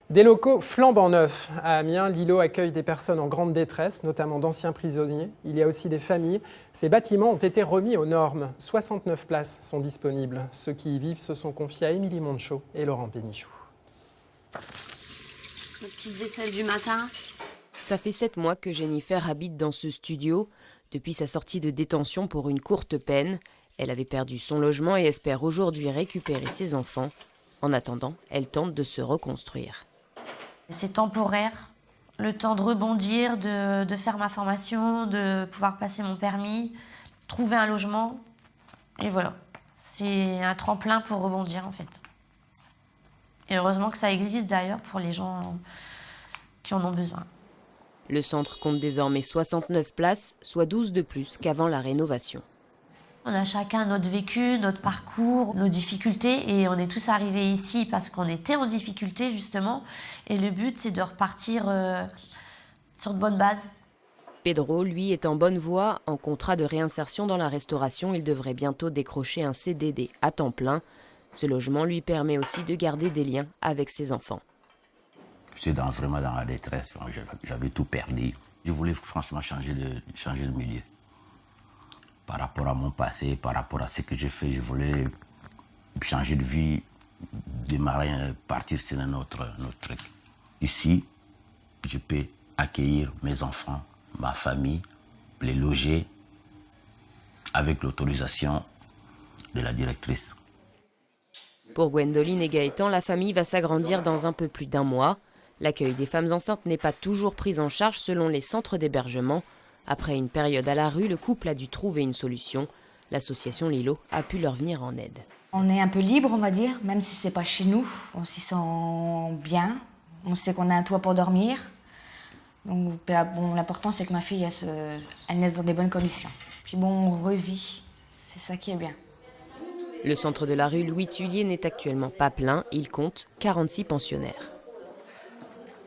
Des locaux flambant neufs. À Amiens, l'îlot accueille des personnes en grande détresse, notamment d'anciens prisonniers. Il y a aussi des familles. Ces bâtiments ont été remis aux normes. 69 places sont disponibles. Ceux qui y vivent se sont confiés à Émilie Monchot et Laurent Pénichou. La petite vaisselle du matin. Ça fait 7 mois que Jennifer habite dans ce studio. Depuis sa sortie de détention pour une courte peine, elle avait perdu son logement et espère aujourd'hui récupérer ses enfants. En attendant, elle tente de se reconstruire. C'est temporaire, le temps de rebondir, de faire ma formation, de pouvoir passer mon permis, trouver un logement. Et voilà, c'est un tremplin pour rebondir en fait. Et heureusement que ça existe d'ailleurs pour les gens qui en ont besoin. Le centre compte désormais 69 places, soit 12 de plus qu'avant la rénovation. On a chacun notre vécu, notre parcours, nos difficultés et on est tous arrivés ici parce qu'on était en difficulté justement. Et le but, c'est de repartir sur de bonnes bases. Pedro, lui, est en bonne voie. En contrat de réinsertion dans la restauration, il devrait bientôt décrocher un CDD à temps plein. Ce logement lui permet aussi de garder des liens avec ses enfants. J'étais vraiment dans la détresse, j'avais tout perdu. Je voulais franchement changer de milieu. Par rapport à mon passé, par rapport à ce que j'ai fait, je voulais changer de vie, démarrer, partir sur un autre truc. Ici, je peux accueillir mes enfants, ma famille, les loger avec l'autorisation de la directrice. Pour Gwendoline et Gaëtan, la famille va s'agrandir dans un peu plus d'1 mois. L'accueil des femmes enceintes n'est pas toujours pris en charge selon les centres d'hébergement. Après une période à la rue, le couple a dû trouver une solution. L'association Lilo a pu leur venir en aide. On est un peu libre, on va dire, même si c'est pas chez nous. On s'y sent bien. On sait qu'on a un toit pour dormir. Donc, bon, l'important, c'est que ma fille, elle naisse dans des bonnes conditions. Puis bon, on revit. C'est ça qui est bien. Le centre de la rue Louis Thuillier n'est actuellement pas plein. Il compte 46 pensionnaires.